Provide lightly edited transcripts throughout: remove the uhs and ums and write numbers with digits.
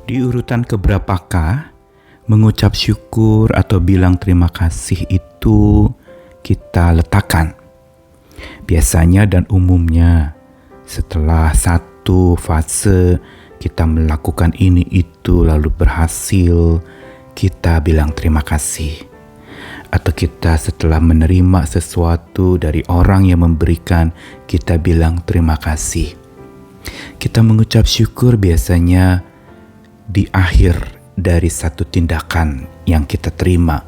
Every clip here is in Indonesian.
Di urutan keberapakah mengucap syukur atau bilang terima kasih itu kita letakkan? Biasanya dan umumnya setelah satu fase kita melakukan ini itu lalu berhasil, kita bilang terima kasih. Atau kita setelah menerima sesuatu dari orang yang memberikan, kita bilang terima kasih. Kita mengucap syukur biasanya di akhir dari satu tindakan yang kita terima.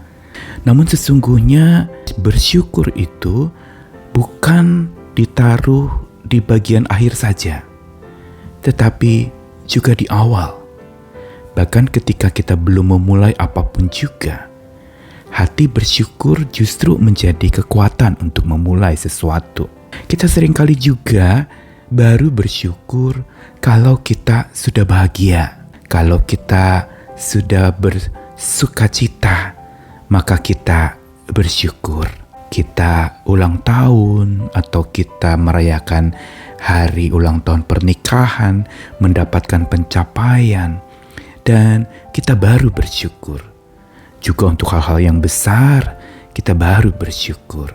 Namun sesungguhnya bersyukur itu bukan ditaruh di bagian akhir saja, tetapi juga di awal. Bahkan ketika kita belum memulai apapun juga, hati bersyukur justru menjadi kekuatan untuk memulai sesuatu. Kita seringkali juga baru bersyukur kalau kita sudah bahagia, kalau kita sudah bersukacita, maka kita bersyukur. Kita ulang tahun atau kita merayakan hari ulang tahun pernikahan, mendapatkan pencapaian, dan kita baru bersyukur. Juga untuk hal-hal yang besar, kita baru bersyukur.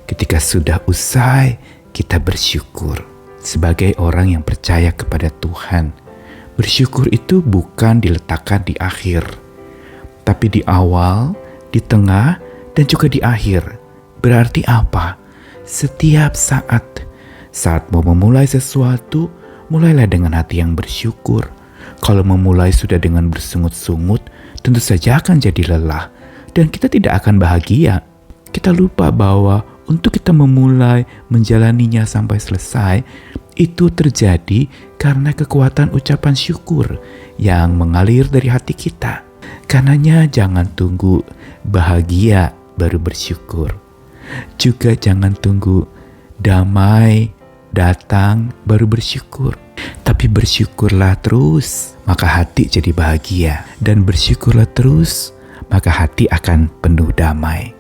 Ketika sudah usai, kita bersyukur. Sebagai orang yang percaya kepada Tuhan, bersyukur itu bukan diletakkan di akhir, tapi di awal, di tengah, dan juga di akhir. Berarti apa? Setiap saat mau memulai sesuatu, mulailah dengan hati yang bersyukur. Kalau memulai sudah dengan bersungut-sungut, tentu saja akan jadi lelah dan kita tidak akan bahagia. Kita lupa bahwa untuk kita memulai menjalaninya sampai selesai, itu terjadi karena kekuatan ucapan syukur yang mengalir dari hati kita. Karenanya jangan tunggu bahagia baru bersyukur. Juga jangan tunggu damai datang baru bersyukur. Tapi bersyukurlah terus, maka hati jadi bahagia. Dan bersyukurlah terus, maka hati akan penuh damai.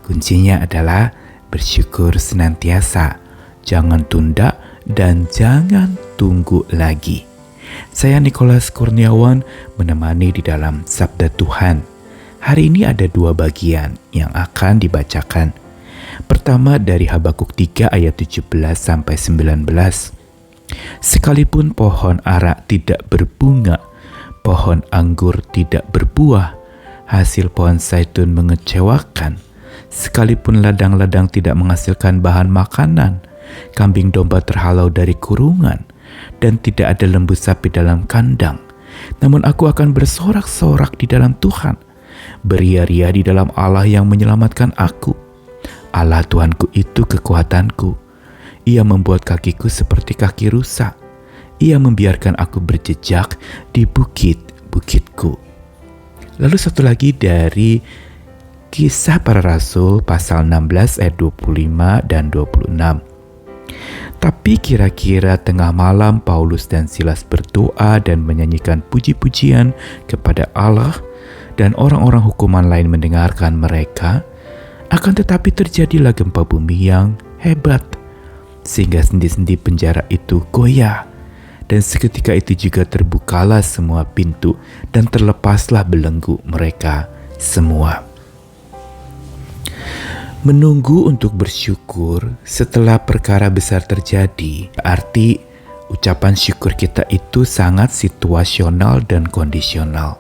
Kuncinya adalah bersyukur senantiasa. Jangan tunda dan jangan tunggu lagi. Saya Nicholas Kurniawan menemani di dalam Sabda Tuhan. Hari ini ada 2 bagian yang akan dibacakan. Pertama dari Habakuk 3 ayat 17-19. Sekalipun pohon ara tidak berbunga, pohon anggur tidak berbuah, hasil pohon zaitun mengecewakan, sekalipun ladang-ladang tidak menghasilkan bahan makanan, kambing domba terhalau dari kurungan, dan tidak ada lembu sapi dalam kandang, namun aku akan bersorak-sorak di dalam Tuhan, beria-ria di dalam Allah yang menyelamatkan aku. Allah Tuhanku itu kekuatanku. Ia membuat kakiku seperti kaki rusa. Ia membiarkan aku berjejak di bukit-bukitku. Lalu satu lagi dari Kisah Para Rasul pasal 16 ayat 25 dan 26. Tapi kira-kira tengah malam Paulus dan Silas berdoa dan menyanyikan puji-pujian kepada Allah, dan orang-orang hukuman lain mendengarkan mereka. Akan tetapi terjadilah gempa bumi yang hebat, sehingga sendi-sendi penjara itu goyah. Dan seketika itu juga terbukalah semua pintu dan terlepaslah belenggu mereka semua. Menunggu untuk bersyukur setelah perkara besar terjadi, arti ucapan syukur kita itu sangat situasional dan kondisional.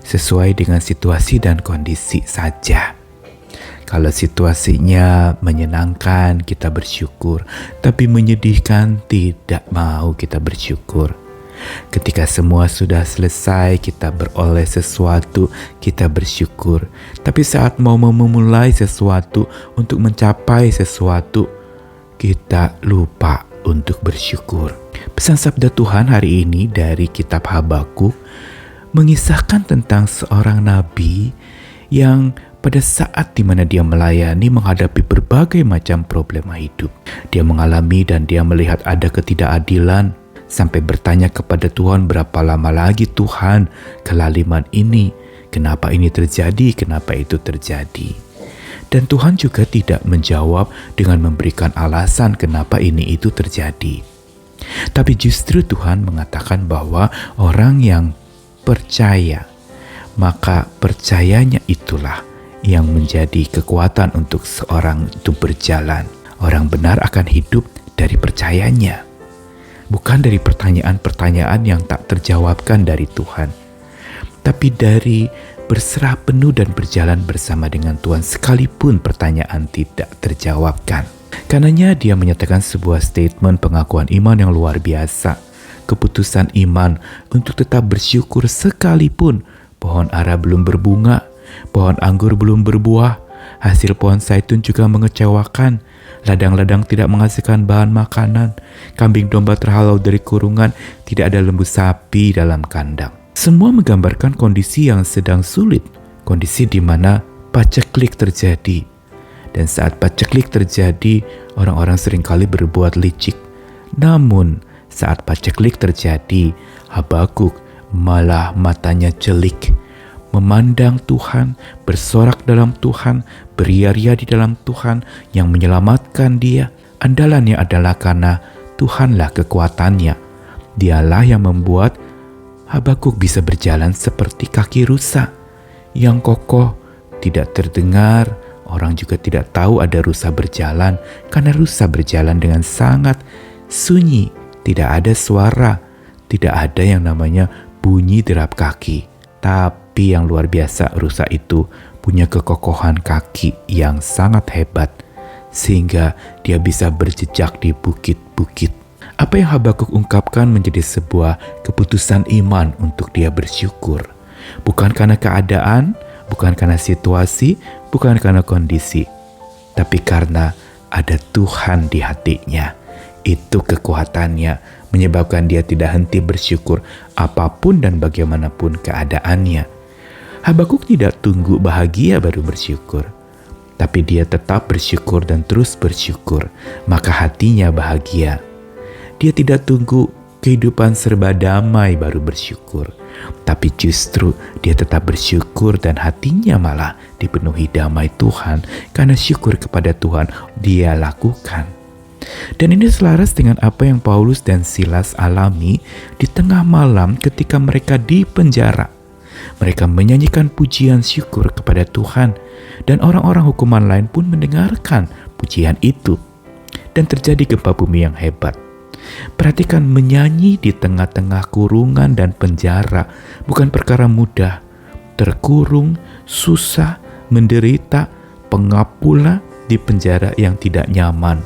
Sesuai dengan situasi dan kondisi saja. Kalau situasinya menyenangkan, kita bersyukur. Tapi menyedihkan, tidak mau kita bersyukur. Ketika semua sudah selesai, kita beroleh sesuatu, kita bersyukur. Tapi saat mau memulai sesuatu, untuk mencapai sesuatu, kita lupa untuk bersyukur. Pesan Sabda Tuhan hari ini dari kitab Habakuk mengisahkan tentang seorang nabi yang pada saat di mana dia melayani menghadapi berbagai macam problema hidup. Dia mengalami dan dia melihat ada ketidakadilan sampai bertanya kepada Tuhan, berapa lama lagi Tuhan kelaliman ini? Kenapa ini terjadi? Kenapa itu terjadi? Dan Tuhan juga tidak menjawab dengan memberikan alasan kenapa ini itu terjadi. Tapi justru Tuhan mengatakan bahwa orang yang percaya, maka percayanya itulah yang menjadi kekuatan untuk seorang itu berjalan. Orang benar akan hidup dari percayanya, bukan dari pertanyaan-pertanyaan yang tak terjawabkan dari Tuhan, tapi dari berserah penuh dan berjalan bersama dengan Tuhan sekalipun pertanyaan tidak terjawabkan. Karenanya dia menyatakan sebuah statement pengakuan iman yang luar biasa, keputusan iman untuk tetap bersyukur sekalipun pohon ara belum berbunga, pohon anggur belum berbuah, hasil pohon zaitun juga mengecewakan, ladang-ladang tidak menghasilkan bahan makanan, kambing domba terhalau dari kurungan, tidak ada lembu sapi dalam kandang. Semua menggambarkan kondisi yang sedang sulit, kondisi di mana paceklik terjadi. Dan saat paceklik terjadi, orang-orang seringkali berbuat licik. Namun, saat paceklik terjadi, Habakuk malah matanya celik, memandang Tuhan, bersorak dalam Tuhan, beria-ria di dalam Tuhan yang menyelamatkan dia. Andalannya adalah karena Tuhanlah kekuatannya. Dialah yang membuat Habakuk bisa berjalan seperti kaki rusa yang kokoh, tidak terdengar. Orang juga tidak tahu ada rusa berjalan karena rusa berjalan dengan sangat sunyi. Tidak ada suara, tidak ada yang namanya bunyi derap kaki. Tapi yang luar biasa, rusa itu punya kekokohan kaki yang sangat hebat sehingga dia bisa berjejak di bukit-bukit. Apa yang Habakuk ungkapkan menjadi sebuah keputusan iman untuk dia bersyukur. Bukan karena keadaan, bukan karena situasi, bukan karena kondisi, tapi karena ada Tuhan di hatinya. Itu kekuatannya menyebabkan dia tidak henti bersyukur apapun dan bagaimanapun keadaannya. Habakuk tidak tunggu bahagia baru bersyukur, tapi dia tetap bersyukur dan terus bersyukur, maka hatinya bahagia. Dia tidak tunggu kehidupan serba damai baru bersyukur, tapi justru dia tetap bersyukur dan hatinya malah dipenuhi damai Tuhan karena syukur kepada Tuhan dia lakukan. Dan ini selaras dengan apa yang Paulus dan Silas alami di tengah malam ketika mereka di penjara. Mereka menyanyikan pujian syukur kepada Tuhan dan orang-orang hukuman lain pun mendengarkan pujian itu. Dan terjadi gempa bumi yang hebat. Perhatikan, menyanyi di tengah-tengah kurungan dan penjara bukan perkara mudah. Terkurung, susah, menderita, pengap pula di penjara yang tidak nyaman.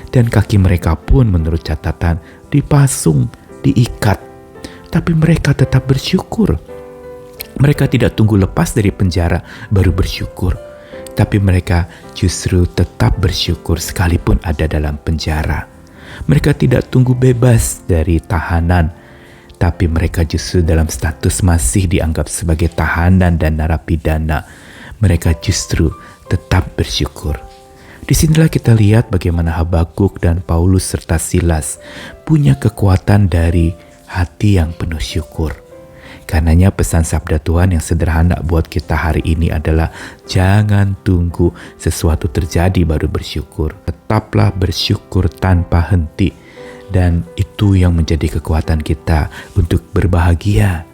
Dan kaki mereka pun menurut catatan dipasung, diikat. Tapi mereka tetap bersyukur. Mereka tidak tunggu lepas dari penjara baru bersyukur. Tapi mereka justru tetap bersyukur sekalipun ada dalam penjara. Mereka tidak tunggu bebas dari tahanan, tapi mereka justru dalam status masih dianggap sebagai tahanan dan narapidana. Mereka justru tetap bersyukur. Disinilah kita lihat bagaimana Habakuk dan Paulus serta Silas punya kekuatan dari hati yang penuh syukur. Karenanya pesan sabda Tuhan yang sederhana buat kita hari ini adalah jangan tunggu sesuatu terjadi baru bersyukur. Tetaplah bersyukur tanpa henti. Dan itu yang menjadi kekuatan kita untuk berbahagia.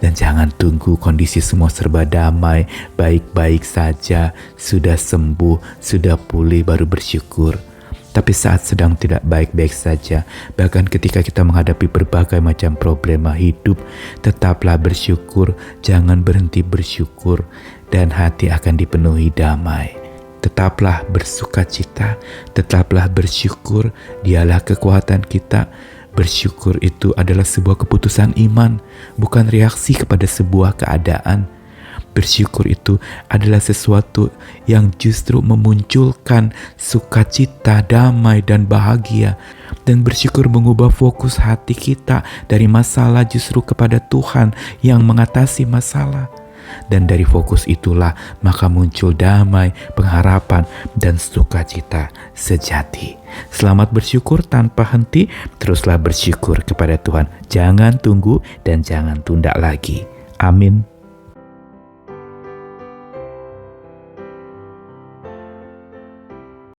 Dan jangan tunggu kondisi semua serba damai, baik-baik saja, sudah sembuh, sudah pulih baru bersyukur. Tapi saat sedang tidak baik-baik saja, bahkan ketika kita menghadapi berbagai macam problema hidup, tetaplah bersyukur, jangan berhenti bersyukur, dan hati akan dipenuhi damai. Tetaplah bersukacita, tetaplah bersyukur, dialah kekuatan kita. Bersyukur itu adalah sebuah keputusan iman, bukan reaksi kepada sebuah keadaan. Bersyukur itu adalah sesuatu yang justru memunculkan sukacita, damai, dan bahagia. Dan bersyukur mengubah fokus hati kita dari masalah justru kepada Tuhan yang mengatasi masalah. Dan dari fokus itulah maka muncul damai, pengharapan, dan sukacita sejati. Selamat bersyukur tanpa henti, teruslah bersyukur kepada Tuhan. Jangan tunggu dan jangan tunda lagi. Amin.